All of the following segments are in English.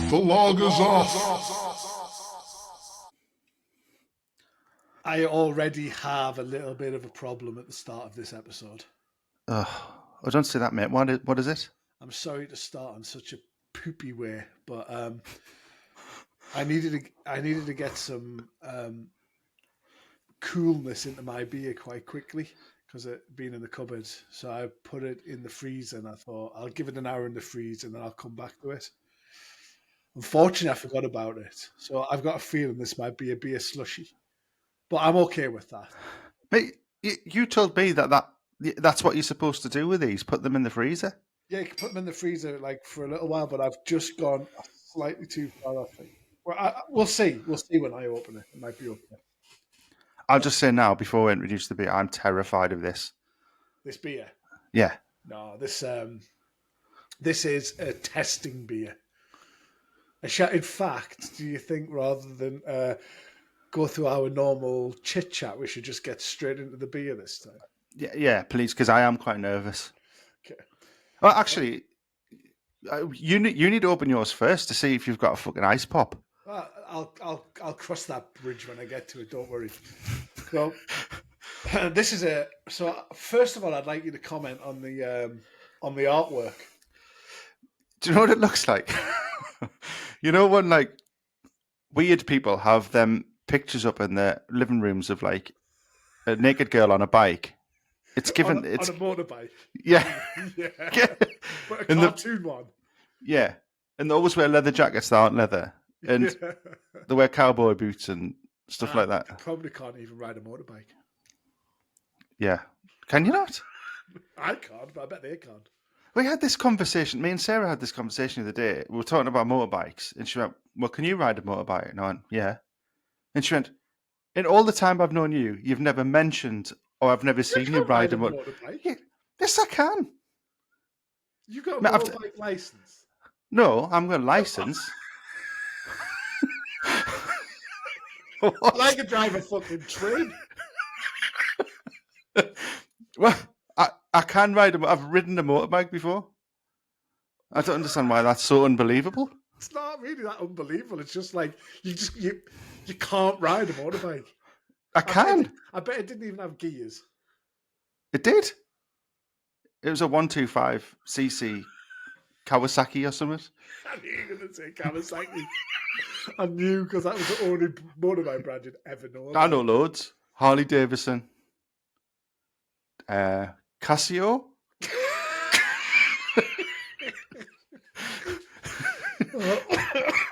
The log is off. I already have a little bit of a problem at the start of this episode. Oh, I don't see that, mate. What is it? I'm sorry to start on such a poopy way, but I needed to get some coolness into my beer quite quickly because it had been in the cupboard. So I put it in the freezer and I thought I'll give it an hour in the freezer and then I'll come back to it. Unfortunately, I forgot about it. So I've got a feeling this might be a beer slushy, but I'm okay with that. Mate, you told me that's what you're supposed to do with these. Put them in the freezer. Yeah, you can put them in the freezer like for a little while, but I've just gone slightly too far, I think. Well, we'll see. We'll see when I open it. It might be okay. I'll just say now, before we introduce the beer, I'm terrified of this. This beer? Yeah. No, this is a testing beer. In fact, do you think rather than go through our normal chit-chat, we should just get straight into the beer this time? Yeah, please, because I am quite nervous. Okay. Well, actually, you need to open yours first to see if you've got a fucking ice pop. I'll cross that bridge when I get to it. Don't worry. So So first of all, I'd like you to comment on the artwork. Do you know what it looks like? You know when like weird people have them pictures up in their living rooms of like a naked girl on a bike. It's given on a motorbike. Yeah. Yeah. But a cartoon one. Yeah. And they always wear leather jackets that aren't leather. And they wear cowboy boots and stuff like that. You probably can't even ride a motorbike. Yeah. Can you not? I can't, but I bet they can't. We had this conversation. Me and Sarah had this conversation the other day. We were talking about motorbikes. And she went, well, can you ride a motorbike? And I went, yeah. And she went, in all the time I've known you, you've never mentioned or I've never seen you ride a motorbike. Yeah. Yes, I can. You got a motorbike license? No, I'm going to license. I could drive a fucking train. Well, I can ride I've ridden a motorbike before. I don't understand why that's so unbelievable. It's not really that unbelievable. It's just like you can't ride a motorbike. I can. I bet it didn't even have gears. It did. It was a 125cc Kawasaki or something. I knew you were going to say Kawasaki. I knew because that was the only motorbike brand you'd ever know. I know loads. Harley Davidson. Casio.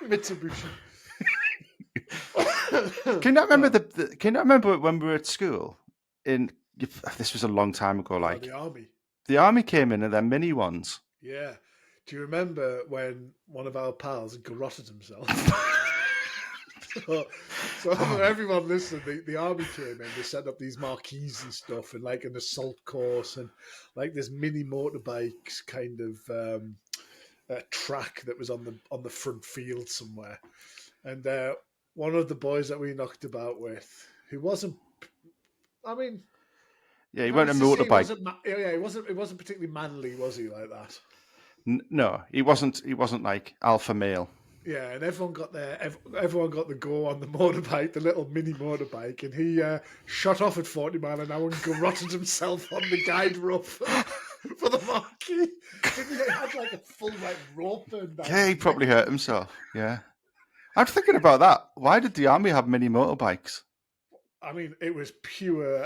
Mitsubishi. Can you remember Can you remember when we were at school? This was a long time ago. Like the army. The army came in their mini ones. Yeah. Do you remember when one of our pals garroted himself? So everyone listened. The army came in. They set up these marquees and stuff, and like an assault course, and like this mini motorbikes kind of track that was on the front field somewhere. And one of the boys that we knocked about with, who wasn't, I mean, yeah, he went a motorbike. He wasn't particularly manly, was he? Like that? No, he wasn't. He wasn't like alpha male. Yeah, and everyone got the go on the motorbike, the little mini motorbike, and he shot off at 40 miles an hour and garroted himself on the guide rope for the marquee. He had like a full rope burned down. Yeah, he probably hurt himself. Yeah. I'm thinking about that. Why did the army have mini motorbikes? I mean, it was pure,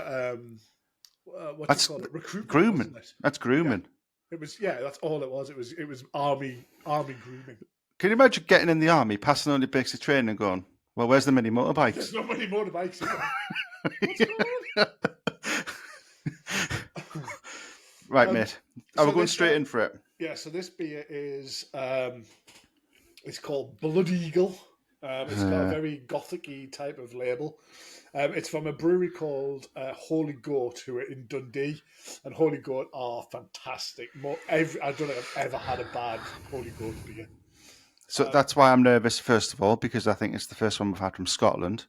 That's recruitment, grooming. wasn't it? That's grooming. Yeah. It was, that's all it was. It was army grooming. Can you imagine getting in the army, passing on your basic training and going, well, where's the mini motorbikes? There's not many motorbikes in there. Right, mate. We're going straight in for it. Yeah, so this beer is, it's called Blood Eagle. It's got a very gothic-y type of label. It's from a brewery called Holy Goat, who are in Dundee. And Holy Goat are fantastic. I don't think I've ever had a bad Holy Goat beer. So that's why I'm nervous, first of all, because I think it's the first one we've had from Scotland.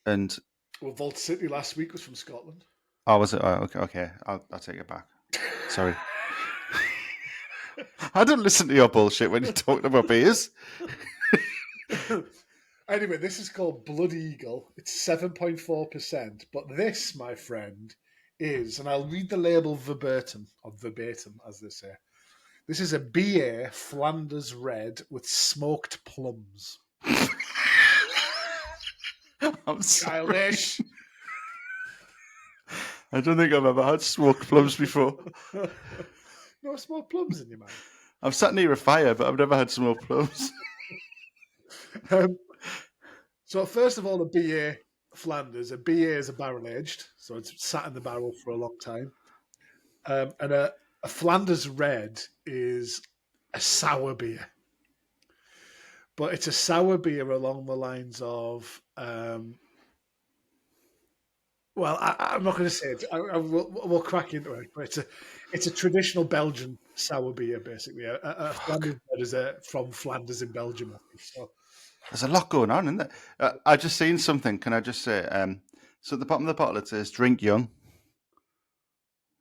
And Vault City last week was from Scotland. Oh, was it? Oh, okay. I'll take it back. Sorry. I don't listen to your bullshit when you're talking about beers. Anyway, this is called Blood Eagle. It's 7.4%. But this, my friend, is, and I'll read the label verbatim, or verbatim, as they say. This is a BA Flanders Red with smoked plums. I'm sorry. Childish. I don't think I've ever had smoked plums before. No smoked plums in your mouth. I've sat near a fire, but I've never had smoked plums. So first of all, a BA Flanders. A BA is a barrel aged, so it's sat in the barrel for a long time. And a Flanders Red is a sour beer, but it's a sour beer along the lines of. Well, I'm not going to say it. We'll crack into it. But it's a traditional Belgian sour beer, basically. A Flanders Red is from Flanders in Belgium, I think. So. There's a lot going on, isn't there? I just seen something. Can I just say? So at the bottom of the bottle it says "Drink young."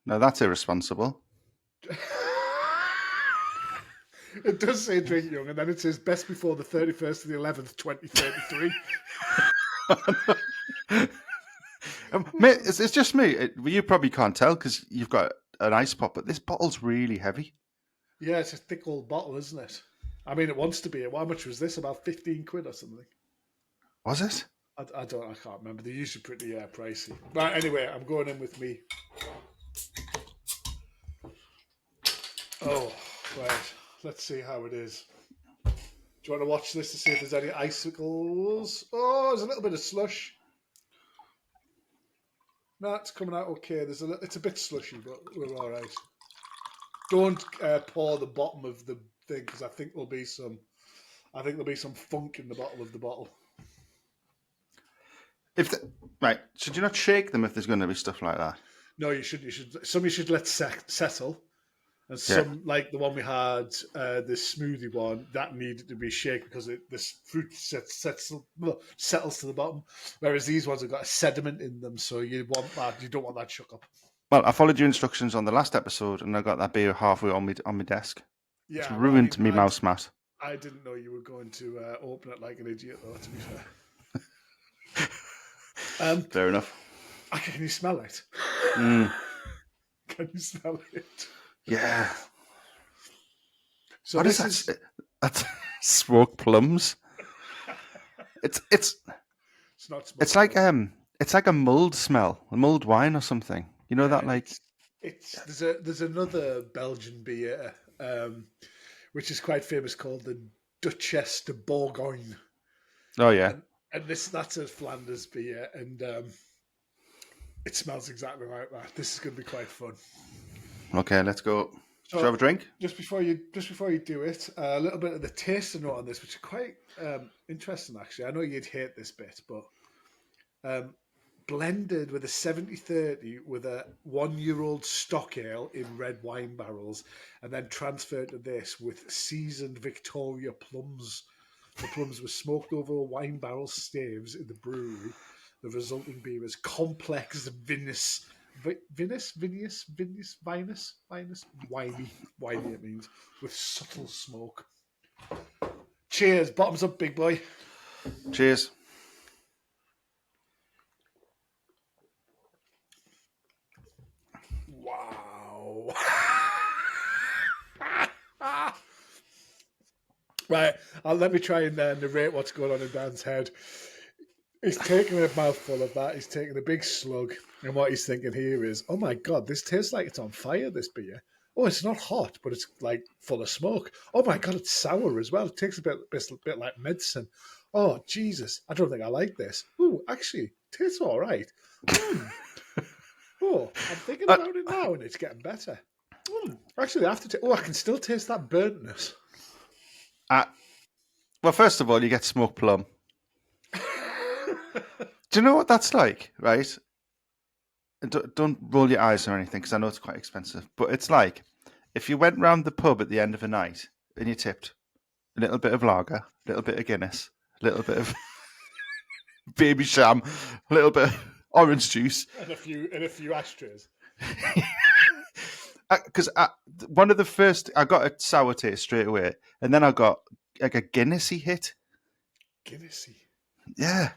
Now that's irresponsible. It does say drink young, and then it says best before the 31st of the 11th, 2033. Mate, it's just me. You probably can't tell because you've got an ice pop, but this bottle's really heavy. Yeah, it's a thick old bottle, isn't it? I mean, it wants to be. How much was this? About 15 quid or something? Was it? I can't remember. They're usually pretty pricey. But anyway, I'm going in with me. Oh, right. Let's see how it is. Do you want to watch this to see if there's any icicles? Oh, there's a little bit of slush. No, it's coming out okay. It's a bit slushy, but we're all right. Don't pour the bottom of the thing because I think there'll be some funk in the bottom of the bottle. Right, should you not shake them if there's going to be stuff like that? No, you should. Some you should let settle, and some like the one we had, the smoothie one, that needed to be shaken because this fruit settles to the bottom. Whereas these ones have got a sediment in them, so you don't want that shook up. Well, I followed your instructions on the last episode, and I got that beer halfway on my desk. Yeah, it's ruined me mouse mat. I didn't know you were going to open it like an idiot, though. To be fair. Fair enough. Can you smell it? Can you smell it? Yeah. So what is that? That's smoked plums. It's not. It's like a mulled smell, a mulled wine or something. You know that like. There's another Belgian beer, which is quite famous called the Duchesse de Bourgogne. Oh yeah. And that's a Flanders beer, and it smells exactly like that. This is going to be quite fun. Okay, let's go. Shall we have a drink? Just before you do it, a little bit of the taster note on this, which is quite interesting actually. I know you'd hate this bit, but blended with a 70-30 with a 1-year-old stock ale in red wine barrels, and then transferred to this with seasoned Victoria plums. The plums were smoked over wine barrel staves in the brewery. The resulting beer is complex vinous, winey it means, with subtle smoke. Cheers, bottoms up, big boy. Cheers. Wow. Right, let me try and narrate what's going on in Dan's head. He's taking a mouthful of that. He's taking a big slug. And what he's thinking here is, oh my God, this tastes like it's on fire, this beer. Oh, it's not hot, but it's like full of smoke. Oh my God, it's sour as well. It tastes a bit like medicine. Oh, Jesus, I don't think I like this. Ooh, actually, it tastes all right. Oh, I'm thinking about it now and it's getting better. Actually, I can still taste that burntness. Well, first of all, you get smoked plum. Do you know what that's like, right? Don't roll your eyes or anything because I know it's quite expensive. But it's like if you went round the pub at the end of a night and you tipped a little bit of lager, a little bit of Guinness, a little bit of baby sham, a little bit of orange juice, and a few ashtrays. Because one of the first, I got a sour taste straight away, and then I got like a Guinnessy hit. Guinnessy. Yeah,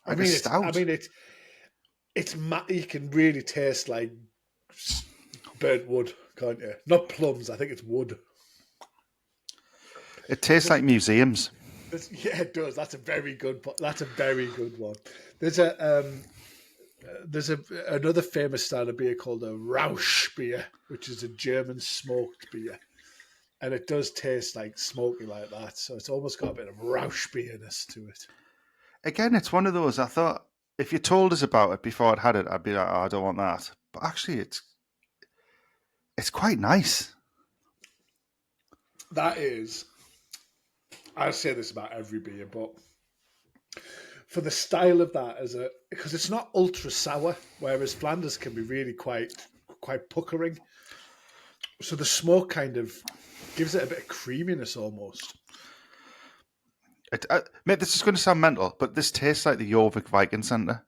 like a stout. You can really taste like burnt wood, can't you? Not plums. I think it's wood. It tastes like museums. Yeah, it does. That's a very good. That's a very good one. There's another famous style of beer called a Rausch beer, which is a German smoked beer, and it does taste like smoky like that. So it's almost got a bit of Rausch beerness to it. Again, it's one of those. I thought if you told us about it before I'd had it, I'd be like, oh, I don't want that. But actually, it's quite nice. That is, I say this about every beer, but for the style of that because it's not ultra sour, whereas Flanders can be really quite puckering. So the smoke kind of gives it a bit of creaminess almost. Mate, this is going to sound mental, but this tastes like the Jorvik Viking Centre.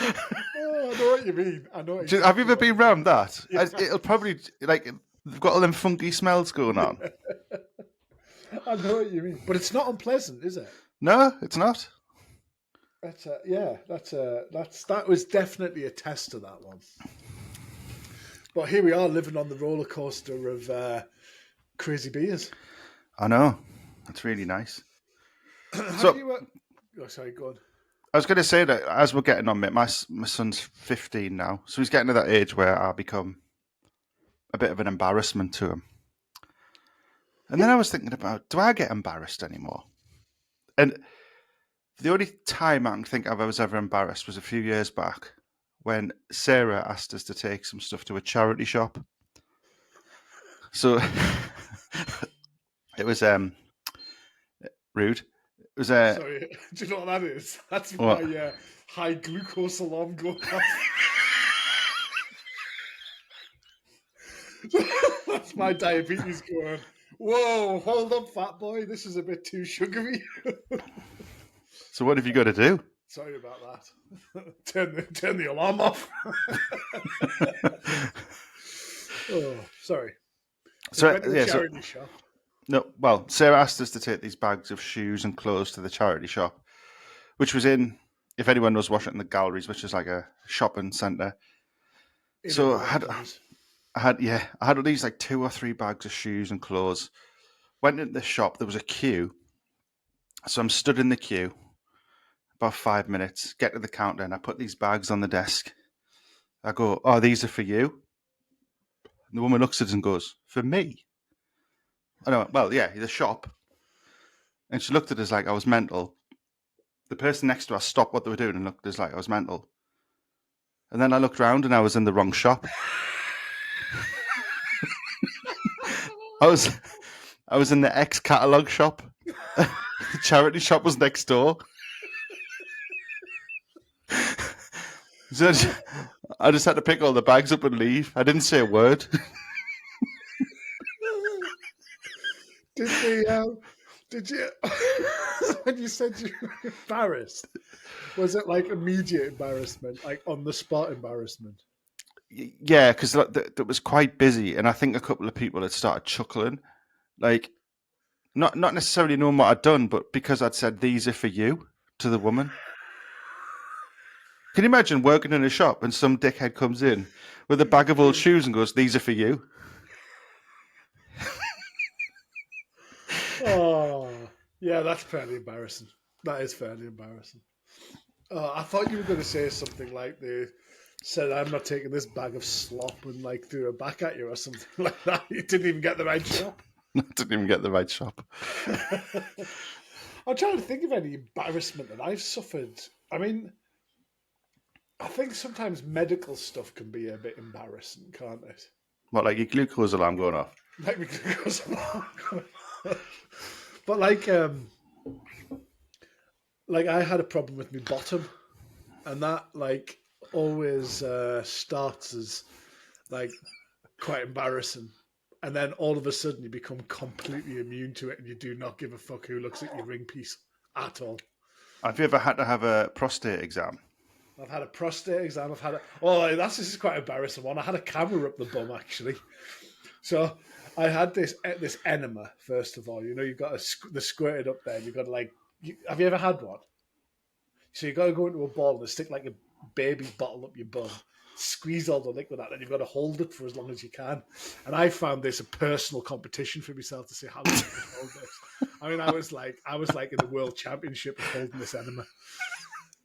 Oh, I know what you mean. I know. Exactly Have you ever been round that? Yeah. It'll probably they've got all them funky smells going on. I know what you mean, but it's not unpleasant, is it? No, it's not. That was definitely a test of that one. But here we are living on the roller coaster of crazy beers. I know. That's really nice. Sorry, go on. I was going to say that as we're getting on, mate, my son's 15 now, so he's getting to that age where I become a bit of an embarrassment to him. And then I was thinking about, do I get embarrassed anymore? And the only time I can think I was ever embarrassed was a few years back when Sarah asked us to take some stuff to a charity shop. So it was rude. It was Sorry, do you know what that is? That's my high glucose alarm going off. That's my diabetes going, whoa, hold up, fat boy. This is a bit too sugary. So what have you got to do? Sorry about that. Turn the alarm off. Oh, sorry. So went to the charity shop. No, well, Sarah asked us to take these bags of shoes and clothes to the charity shop, which was in, if anyone knows Washington, the Galleries, which is like a shopping centre. So I had at least like 2 or 3 bags of shoes and clothes. Went into the shop, there was a queue. So I'm stood in the queue, about 5 minutes, get to the counter, and I put these bags on the desk. I go, oh, these are for you? And the woman looks at us and goes, for me? I know, well, yeah, the shop. And she looked at us like I was mental. The person next to us stopped what they were doing and looked at us like I was mental. And then I looked around and I was in the wrong shop. I was in the ex-catalogue shop. The charity shop was next door. So I just had to pick all the bags up and leave. I didn't say a word. Did you, when you said you were embarrassed, was it like immediate embarrassment, like on the spot embarrassment? Yeah, because it was quite busy, and I think a couple of people had started chuckling, like not necessarily knowing what I'd done, but because I'd said these are for you to the woman. Can you imagine working in a shop and some dickhead comes in with a bag of old shoes and goes, "These are for you"? Oh, yeah, that's fairly embarrassing. That is fairly embarrassing. I thought you were going to say something like they said, "I'm not taking this bag of slop," and like threw it back at you or something like that. You didn't even get the right shop. I didn't even get the right shop. I'm trying to think of any embarrassment that I've suffered. I mean, I think sometimes medical stuff can be a bit embarrassing, can't it? What, like your glucose alarm going off? Like my glucose alarm going off. But like I had a problem with my bottom, and that like always starts as like quite embarrassing, and then all of a sudden you become completely immune to it, and you do not give a fuck who looks at your ring piece at all. Have you ever had to have a prostate exam? I've had a prostate exam. This is quite an embarrassing one. I had a camera up the bum actually. So I had this enema. First of all, you've got the squirted up there. And you've got to have you ever had one? So you've got to go into a ball and stick like a baby bottle up your bum, squeeze all the liquid out, and you've got to hold it for as long as you can. And I found this a personal competition for myself to see how long I could hold this. I mean, I was like in the world championship of holding this enema.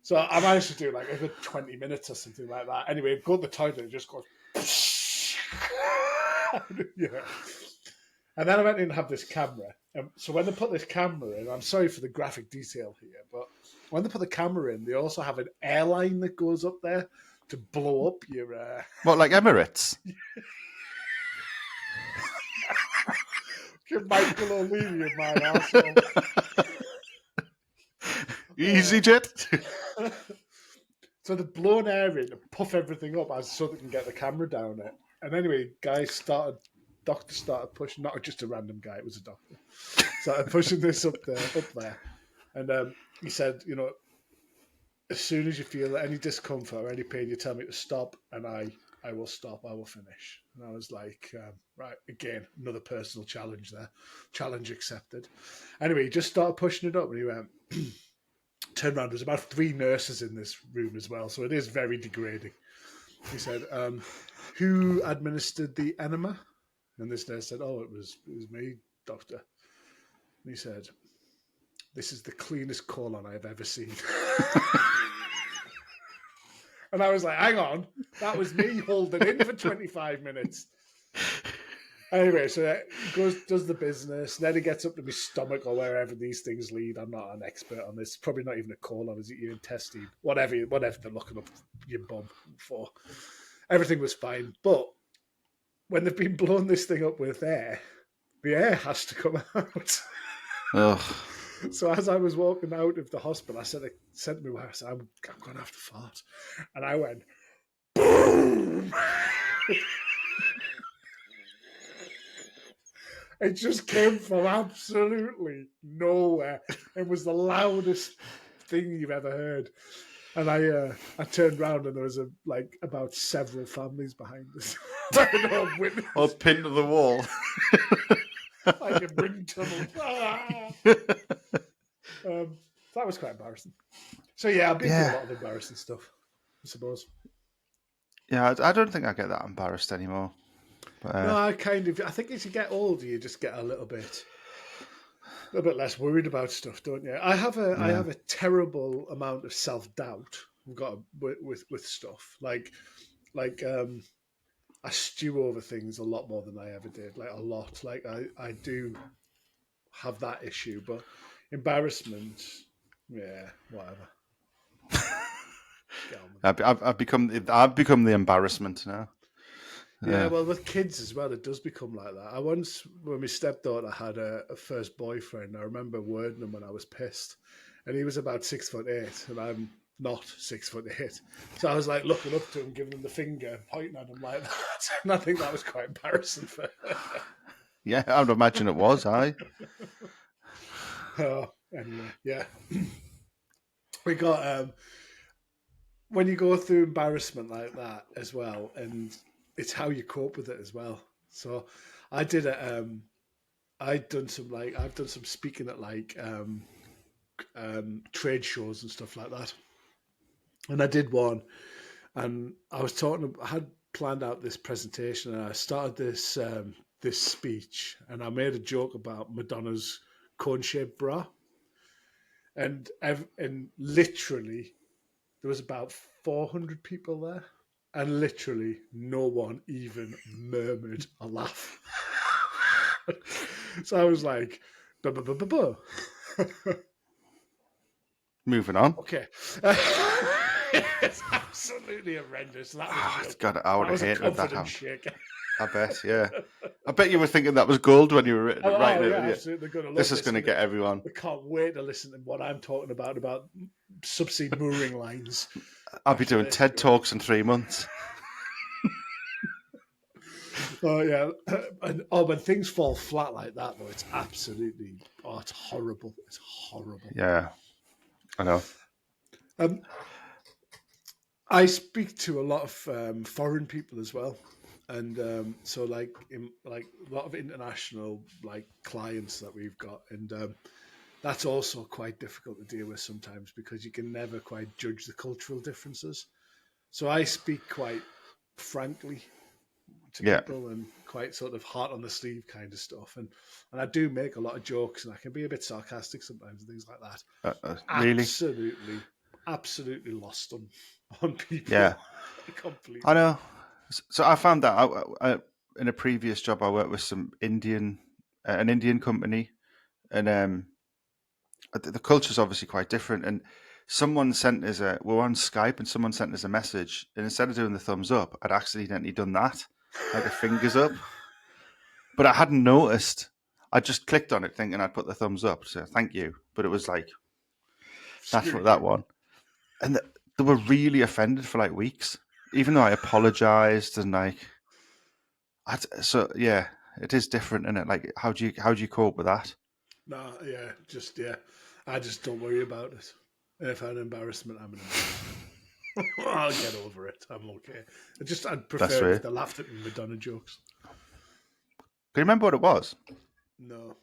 So I managed to do like a good 20 minutes or something like that. Anyway, go to the toilet and just go. Yeah. And then I went in and have this camera. So when they put this camera in, I'm sorry for the graphic detail here, but when they put the camera in, they also have an airline that goes up there to blow up your... What, like Emirates? Give Michael O'Leary of my arsehole. EasyJet? So they've blown air in to puff everything up so they can get the camera down it. And anyway, doctor started pushing, not just a random guy, it was a doctor. Started pushing this up there. And he said, as soon as you feel any discomfort or any pain, you tell me to stop, and I will stop, I will finish. And I was like, right, again, another personal challenge there. Challenge accepted. Anyway, he just started pushing it up, and he went, turned around, there's about 3 nurses in this room as well, so it is very degrading. He said, who administered the enema? And this nurse said, it was me, doctor. And he said, this is the cleanest colon I have ever seen. And I was like, hang on, that was me holding in for 25 minutes. Anyway, so he does the business. Then he gets up to my stomach or wherever these things lead. I'm not an expert on this. Probably not even a colon. Is it your intestine? Whatever they're looking up your bum for. Everything was fine. But when they've been blowing this thing up with air, the air has to come out. Ugh. So as I was walking out of the hospital, I said to my wife, I'm going to have to fart. And I went, boom! It just came from absolutely nowhere. It was the loudest thing you've ever heard. And I turned around and there was about several families behind us. All pinned to the wall. Like a wind tunnel. That was quite embarrassing. So yeah, I've been through a lot of embarrassing stuff, I suppose. Yeah, I don't think I get that embarrassed anymore. But, no, I think as you get older, you just get a little bit less worried about stuff, don't you? I have a terrible amount of self-doubt. I've got with stuff like I stew over things a lot more than I ever did, like a lot. Like I do have that issue, but embarrassment, yeah, whatever. I've become the embarrassment now. Yeah, well, with kids as well, it does become like that. I once, when my stepdaughter had a first boyfriend, I remember wording him when I was pissed, and he was about 6'8", and I'm not 6'8", so I was like looking up to him, giving him the finger, pointing at him like that, and I think that was quite embarrassing for her. Yeah, I would imagine it was. Anyway, yeah, we got when you go through embarrassment like that as well, and it's how you cope with it as well. So I did it. I've done some speaking at trade shows and stuff like that. And I did one, and I had planned out this presentation, and I started this speech, and I made a joke about Madonna's cone-shaped bra, and literally there was about 400 people there. And literally no one even murmured a laugh. So I was like, Moving on. Okay. It's absolutely horrendous. I would have hated that out. Shake. I bet, yeah. I bet you were thinking that was gold when you were writing it. Yeah, absolutely. This is going to get everyone. We can't wait to listen to what I'm talking about subsea mooring lines. I'll be doing TED Talks in 3 months. Oh yeah, and when things fall flat like that, though, it's absolutely it's horrible. It's horrible. Yeah, I know. I speak to a lot of foreign people as well, And so like in like a lot of international like clients that we've got, and that's also quite difficult to deal with sometimes because you can never quite judge the cultural differences. So I speak quite frankly to Yeah, people and quite sort of heart on the sleeve kind of stuff, and I do make a lot of jokes and I can be a bit sarcastic sometimes and things like that. really. Absolutely lost on people Yeah, I completely. know. So I found that out in a previous job. I worked with an Indian company, and the culture's obviously quite different. And someone sent us we were on Skype, and someone sent us a message, and instead of doing the thumbs up, I'd accidentally done that, like a fingers up, but I hadn't noticed. I just clicked on it thinking I'd put the thumbs up, so thank you. But it was like that's what Screw that you. one, and they were really offended for like weeks, even though I apologized and like. So yeah, it is different, isn't it? Like, how do you cope with that? No, yeah, I just don't worry about it. And if I'm an embarrassment, I'm an embarrassment. I'll get over it. I'm okay. I'd That's prefer it if right. they laughed at me Madonna jokes. Can you remember what it was? No,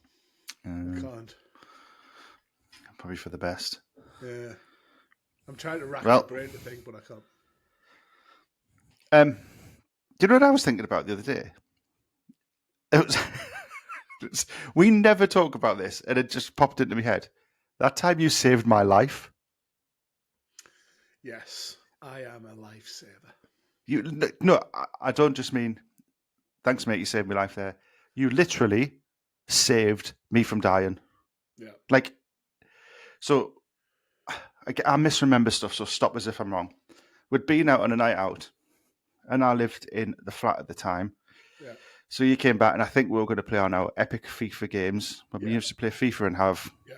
I Um, can't. Probably for the best. Yeah, I'm trying to rack my Well, brain to think, but I can't. do you know what I was thinking about the other day? It was, we never talk about this, and it just popped into my head. That time you saved my life. Yes, I am a lifesaver. You no, I don't just mean thanks, mate. You saved my life there. You literally saved me from dying. Yeah, Like, so I misremember stuff. So stop as if I'm wrong. We'd been out on a night out, and I lived in the flat at the time. yeah, So you came back, and I think we were going to play on our epic FIFA games when we yeah, used to play FIFA and have yeah.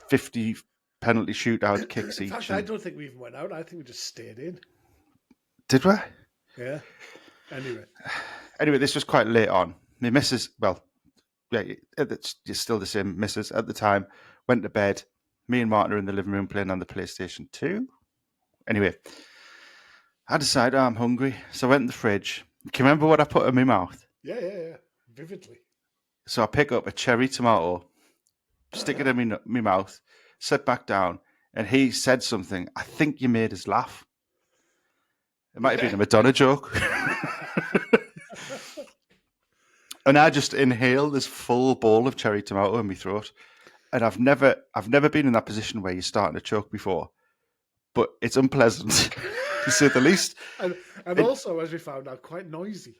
50 penalty shootout kicks In each. fact, I And don't think we even went out. I think we just stayed in. did we? Yeah. Anyway, Anyway, this was quite late on. My missus, well, yeah, it's still the same missus at the time, went to bed. Me and Martin are in the living room playing on the PlayStation 2. Anyway, I decided I'm hungry, so I went in the fridge. Can you remember what I put in my mouth? yeah, yeah, yeah. Vividly. So I pick up a cherry tomato, stick it in my mouth, sit back down, and he said something. I think you made us laugh. It might have been Yeah. a Madonna joke. And I just inhaled this full bowl of cherry tomato in my throat. And I've never been in that position where you're starting to choke before, but it's unpleasant to say the least. and And, also, as we found out, quite noisy.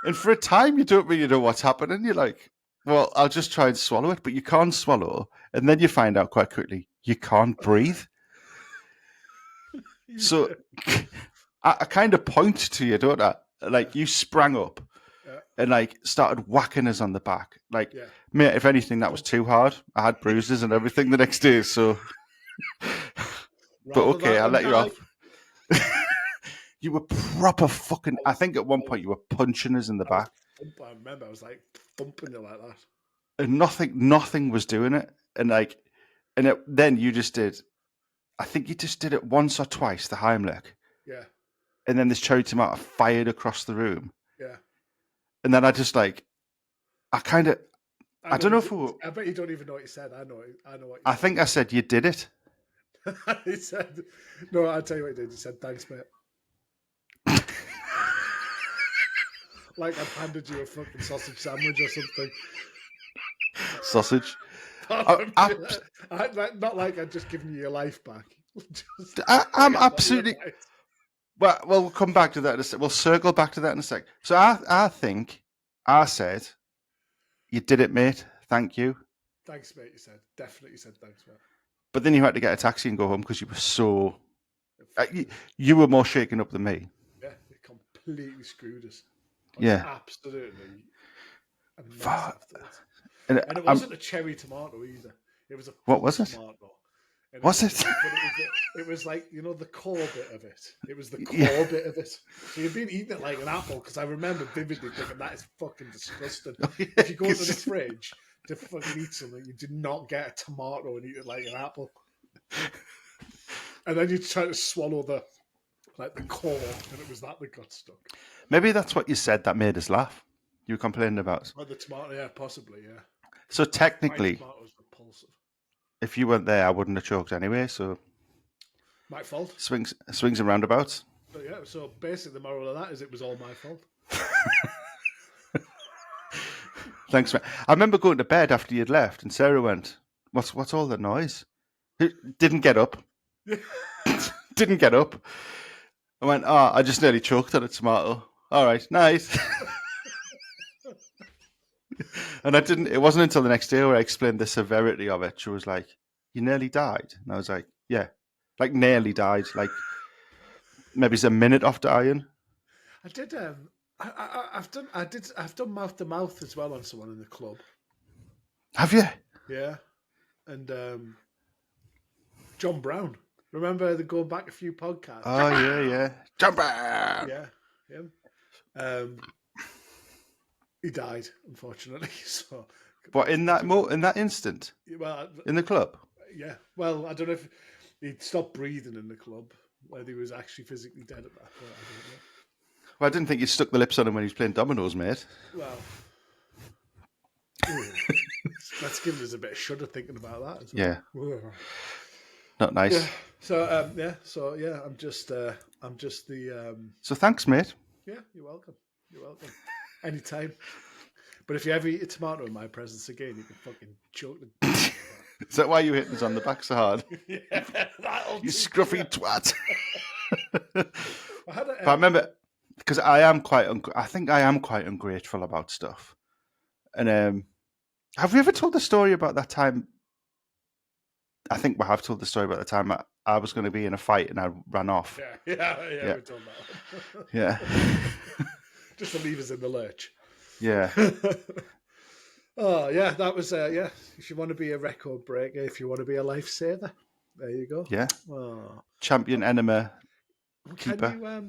and for a time, you don't really know what's happening. You're like, well, I'll just try and swallow it, but you can't swallow. And then you find out quite quickly you can't breathe. So Yeah. I kind of point to you, don't I? Yeah. Like you sprang up Yeah. and like started whacking us on the back. Like, Yeah. mate, if anything, that was too hard. I had bruises and everything the next day. So, but Rather okay, that I'll than let you die. off. You were proper fucking. I I was, think at one I was, point you were punching us in the I was back, I remember I was like thumping you like that. and nothing was doing it. And like, then you just did. I think you just did it once or twice, the Heimlich, Yeah. and then this cherry tomato fired across the room, Yeah. and then I just like, I kind of, I I know don't know you. if we were, I bet you don't even know what you said. I know. I know what you I said. think I said you did it. He said, "No, I'll tell you what he did." He said, "Thanks, mate." Like I'd handed you a fucking sausage sandwich or something. Sausage. Pardon I, me. Not like I'd just given you your life back. Just like I'm I thought you were absolutely. right. Well, we'll come back to that in a sec. We'll circle back to that in a sec. So I think I said, you did it, mate. Thank you. Thanks, mate. You said definitely. You said thanks, mate. But then you had to get a taxi and go home because you were so. It Uh, fucked you, us. you were more shaken up than me. Yeah, it completely screwed us. I was Yeah. absolutely a mess Fuck. afterwards. And And it wasn't a cherry tomato either. It was a what full was it? tomato. And Was it? it was like, you know, the core bit of it. It was the Yeah. core bit of it. So you've been eating it like an apple because I remember vividly thinking that is fucking disgusting. Oh, yeah, If you go into the 'cause- fridge to fucking eat something, you do not get a tomato and eat it like an apple. And then you try to swallow like the core, and it was that got stuck. Maybe that's what you said that made us laugh. You were complaining about. Well, the tomato, yeah, possibly, yeah. So technically, tomatoes repulsive. if you weren't there, I wouldn't have choked anyway. So my fault. Swings and roundabouts. But yeah, so basically the moral of that is it was all my fault. Thanks, man. I remember going to bed after you'd left, and Sarah went, "What's all that noise?" Didn't get up. Didn't get up. I went, "Oh, I just nearly choked on a tomato." All right, nice. And I didn't. It wasn't until the next day where I explained the severity of it. She was like, "You nearly died," and I was like, "Yeah, like nearly died. Like maybe it's a minute off dying." I did. I've done mouth to mouth as well on someone in the club. Have you? Yeah, and John Brown. Remember the going back a few podcasts? Oh yeah. John Brown. Yeah, him. He died, unfortunately. So, but in that instant, well, in the club. Yeah. Well, I don't know if he'd stopped breathing in the club, whether he was actually physically dead at that point. I don't know. Well, I didn't think you stuck the lips on him when he was playing dominoes, mate. Well, that's giving us a bit of shudder thinking about that as well. Yeah. Not nice. Yeah. So I'm just the. So thanks, mate. Yeah, you're welcome. Anytime. But if you ever eat a tomato in my presence again, you can fucking choke the. Is that why you hit us on the back so hard? Yeah, you scruffy twat. But I remember, because I think I am quite ungrateful about stuff. And have we ever told the story about that time? I think we have told the story about the time I was going to be in a fight and I ran off. Yeah. We've done that. Yeah. Just to leave us in the lurch. Yeah. Oh, yeah, that was, if you want to be a record breaker, if you want to be a lifesaver, there you go. Yeah. Oh. Champion enema keeper.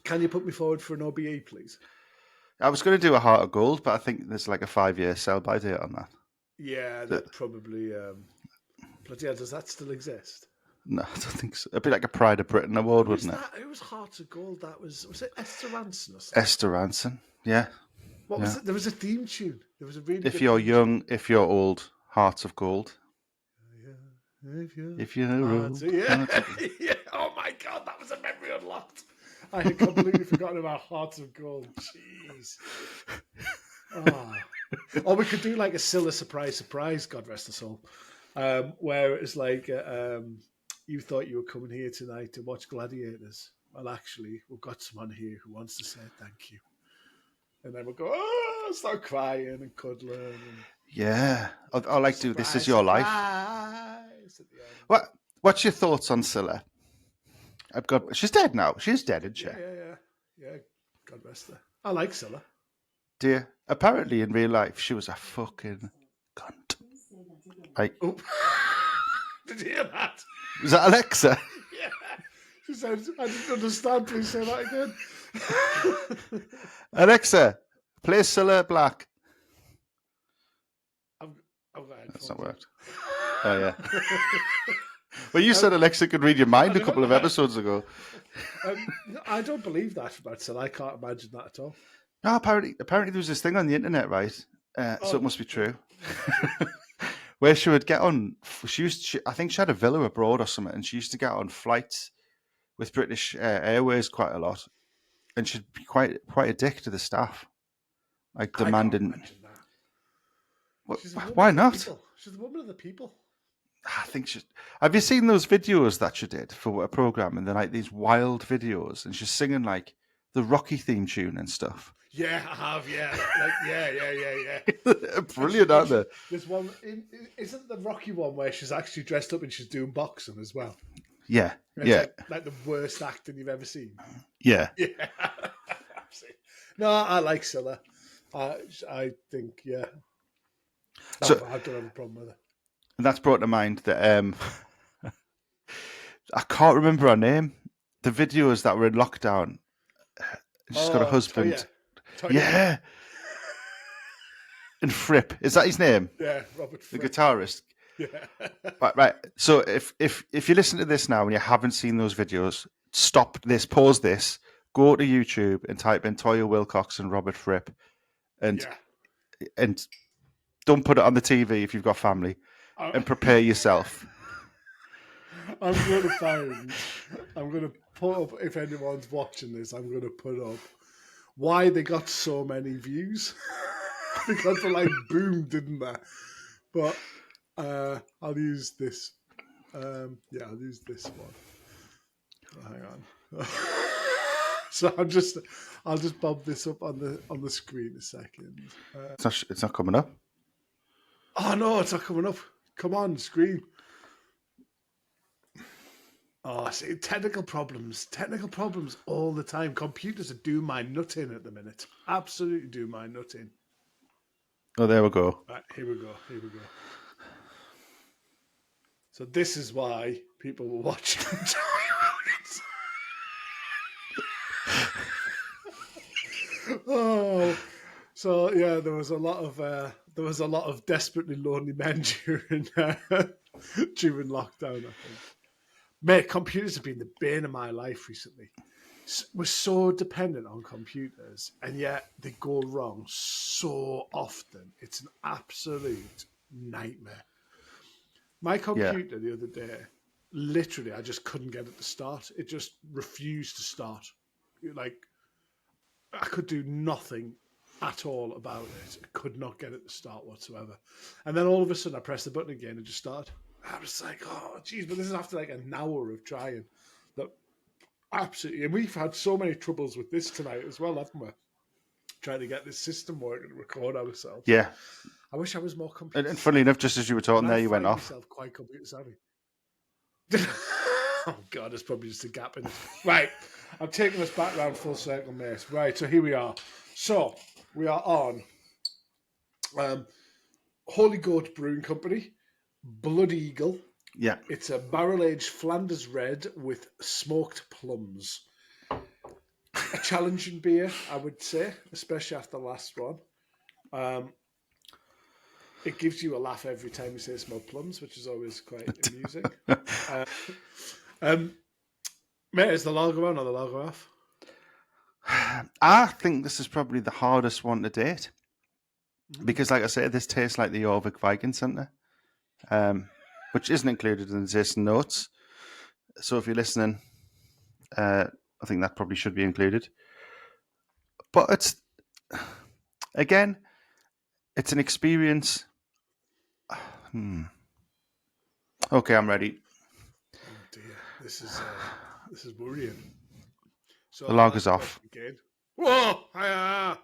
Can you put me forward for an OBE, please? I was going to do a Heart of Gold, but I think there's like a 5-year sell-by date on that. Yeah, that probably... bloody hell, does that still exist? No, I don't think so. It'd be like a Pride of Britain award, wouldn't it? It was Heart of Gold. That was it Esther Ranson or something? Esther Ranson, yeah. What was it? There was a theme tune. There was a really. If you're young, if you're old, Hearts of Gold. Yeah. If you're old. Yeah. Yeah. Oh my God, that was a memory unlocked. I had completely forgotten about Hearts of Gold. Jeez. Oh. Or we could do like a Scylla surprise, God rest her soul. Where it's like you thought you were coming here tonight to watch Gladiators. Well, actually, we've got someone here who wants to say thank you. And then we'll go, start crying and cuddling. And yeah. I like to do This Is Your Life. What's your thoughts on Scylla? She's dead now. She's dead, isn't she? Yeah. God rest her. I like Scylla. Dear. Apparently, in real life, she was a fucking cunt. Like, did you hear that? Was that Alexa? Yeah. She said, I didn't understand. Please say that again. Alexa, play Scylla Black. That's not worked. Oh, yeah. Well, you said Alexa could read your mind a couple of episodes ago. I don't believe that about Scylla. I can't imagine that at all. No, apparently there was this thing on the internet, right? So it must be true. Where she would get on, I think she had a villa abroad or something, and she used to get on flights with British Airways quite a lot, and she'd be quite a dick to the staff, like demanding. Why not? She's the woman of the people. I think she. Have you seen those videos that she did for a program? And they're like these wild videos, and she's singing like the Rocky theme tune and stuff. Yeah, I have. Yeah, yeah. Brilliant, aren't they? There's one. Isn't the Rocky one where she's actually dressed up and she's doing boxing as well? Yeah, like the worst acting you've ever seen. Yeah. No, I like Scylla. I think So I don't have a problem with it. And that's brought to mind that I can't remember her name. The videos that were in lockdown. She's got a husband. Toya. Yeah. And Fripp. Is that his name? Yeah, Robert Fripp. The guitarist. Yeah. Right. So if you listen to this now and you haven't seen those videos, stop this, pause this, go to YouTube and type in Toya Wilcox and Robert Fripp, and don't put it on the TV if you've got family, and prepare yourself. I'm going to put up, if anyone's watching this, I'm going to put up why they got so many views. Because they like boomed, didn't they? But I'll use this. I'll use this one. Hang on. So I'll just bob this up on the screen a second. It's not coming up. Oh no, it's not coming up. Come on, screen. Oh, see, technical problems all the time. Computers are doing my nut in at the minute. Absolutely do my nut in. Oh, there we go. Right, here we go. So this is why people were watching Oh, so yeah, there was a lot of desperately lonely men during lockdown, I think. Mate, computers have been the bane of my life recently. We're so dependent on computers, and yet they go wrong so often. It's an absolute nightmare. My computer the other day, literally, I just couldn't get it to start. It just refused to start. Like, I could do nothing at all about it. I could not get it to start whatsoever. And then all of a sudden, I pressed the button again and just started. I was like, oh, geez, but this is after like an hour of trying. That absolutely, and we've had so many troubles with this tonight as well, haven't we? Trying to get this system working to record ourselves. Yeah. I wish I was more computer. And funnily enough, just as you were talking there, you went off. Myself quite computer savvy. Oh God, there's probably just a gap in it. Right, I'm taking us back round full circle, mate. Right, so here we are. So we are on Holy Goat Brewing Company, Blood Eagle. Yeah. It's a barrel-aged Flanders Red with smoked plums. A challenging beer, I would say, especially after the last one. It gives you a laugh every time you say smoked plums, which is always quite amusing. Mate, is the lager on or the lager off? I think this is probably the hardest one to date. Because, like I said, this tastes like the Jorvik Viking Centre, which isn't included in the tasting notes. So if you're listening, I think that probably should be included. But it's an experience. Okay, I'm ready. Oh dear, this is worrying. So the lager's off. Again. Whoa! I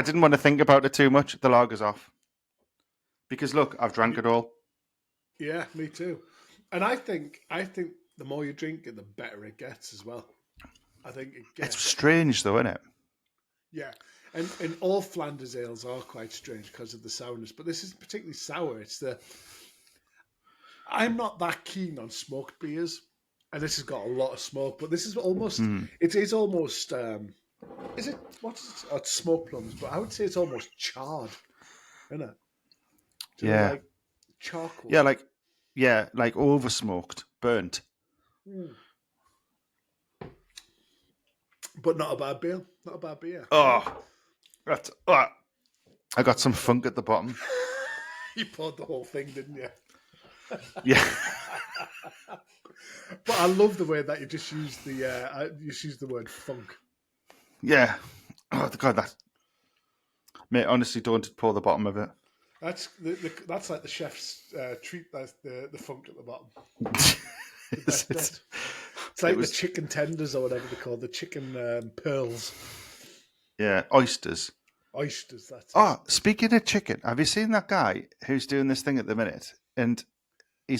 didn't want to think about it too much. The lager's off. Because look, I've drank it all. Yeah, me too. And I think the more you drink it, the better it gets as well. I think it gets. It's strange though, isn't it? Yeah. And all Flanders ales are quite strange because of the sourness, but this isn't particularly sour. I'm not that keen on smoked beers, and this has got a lot of smoke, but this is almost it is almost is it it's smoked plums, but I would say it's almost charred, isn't it? Yeah. Like charcoal. Yeah, like over smoked, burnt. But not a bad beer. Not a bad beer. Oh, I got some funk at the bottom. You poured the whole thing, didn't you? Yeah. But I love the way that you just used the word funk. Yeah. Oh God, mate. Honestly, don't pour the bottom of it. That's like the chef's treat. That's the funk at the bottom. It's like the chicken tenders or whatever they're called, the chicken pearls. Yeah, oysters. Oysters, that's it. Speaking of chicken, have you seen that guy who's doing this thing at the minute? And I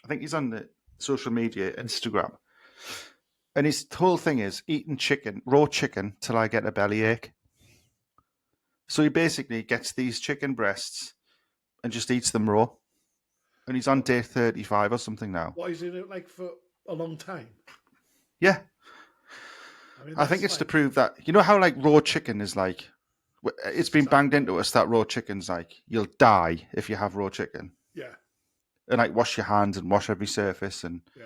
think he's on the social media, Instagram. And his whole thing is eating raw chicken, till I get a bellyache. So he basically gets these chicken breasts and just eats them raw. And he's on day 35 or something now. What, he's doing it like for a long time? Yeah. I think it's to prove that, you know how like raw chicken is like, it's been banged into us that raw chicken's like, you'll die if you have raw chicken. Yeah. And like wash your hands and wash every surface. And yeah.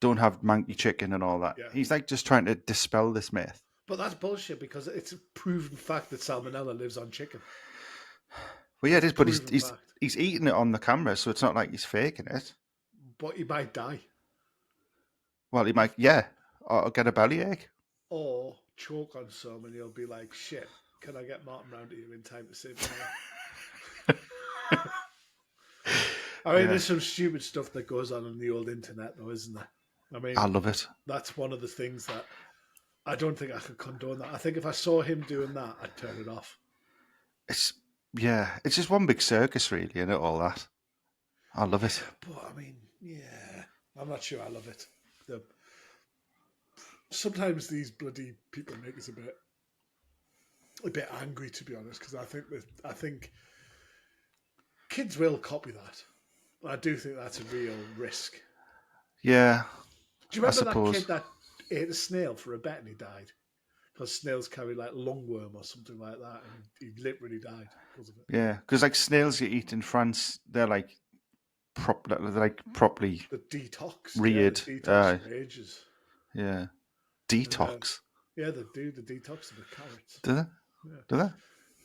don't have manky chicken and all that. Yeah. He's like just trying to dispel this myth. But that's bullshit because it's a proven fact that salmonella lives on chicken. Well, yeah, it is, but Proven fact. he's eating it on the camera, so it's not like he's faking it. But he might die. Well, he might, or get a bellyache. Or choke on some and he'll be like, shit, can I get Martin round here in time to save my life? I mean, there's some stupid stuff that goes on the old internet, though, isn't there? I mean, I love it. That's one of the things that I don't think I could condone that. I think if I saw him doing that, I'd turn it off. It's just one big circus, really, isn't it, all that? I love it. But, I mean, I'm not sure I love it. Sometimes these bloody people make us a bit angry, to be honest, because I think kids will copy that. I do think that's a real risk. Yeah. Do you remember that kid that ate a snail for a bet and he died? Because snails carry like lungworm or something like that, and he literally died because of it. Yeah, because like snails you eat in France, they're like properly the detox reared. Yeah, the detox for ages. Yeah, detox. Yeah, they do the detox of the carrots. Do they? Yeah. Do they?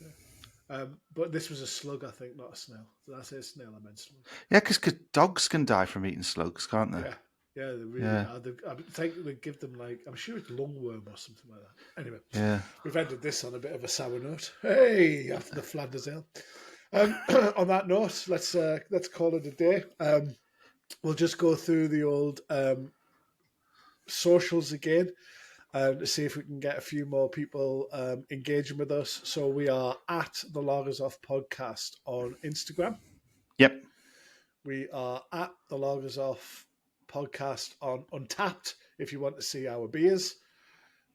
Yeah. But this was a slug, I think, not a snail. Did I say snail? I meant slug. Yeah, because dogs can die from eating slugs, can't they? Yeah, they really are. I think they give them I'm sure it's lungworm or something like that. Anyway, we've ended this on a bit of a sour note. Hey, after the Flanders Ale. On that note, let's call it a day. We'll just go through the old socials again to see if we can get a few more people engaging with us. So we are at the Lagers Off Podcast on Instagram. Yep. We are at the Lagers Off Podcast on Untapped if you want to see our beers.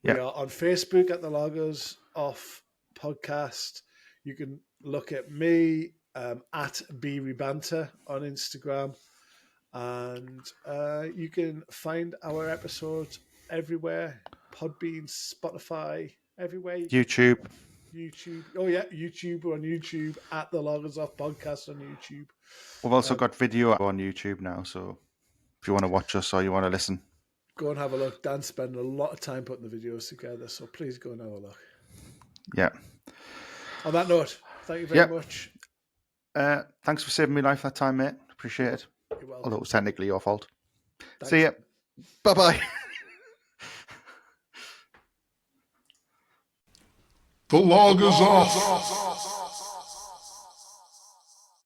Yep. We are on Facebook at the Lagers Off Podcast. You can look at me at BReBanter on Instagram. And you can find our episodes everywhere. Podbean, Spotify, everywhere. YouTube. Oh, yeah, YouTube. We're on YouTube at the Lagers Off Podcast on YouTube. We've also got video on YouTube now, so if you want to watch us or you want to listen, go and have a look. Dan's spending a lot of time putting the videos together, so please go and have a look. Yeah. On that note, thank you very much. Thanks for saving me life that time, mate. Appreciate it. You're welcome. Although it was technically your fault. Thanks. See ya. Bye-bye. The Lagers Off.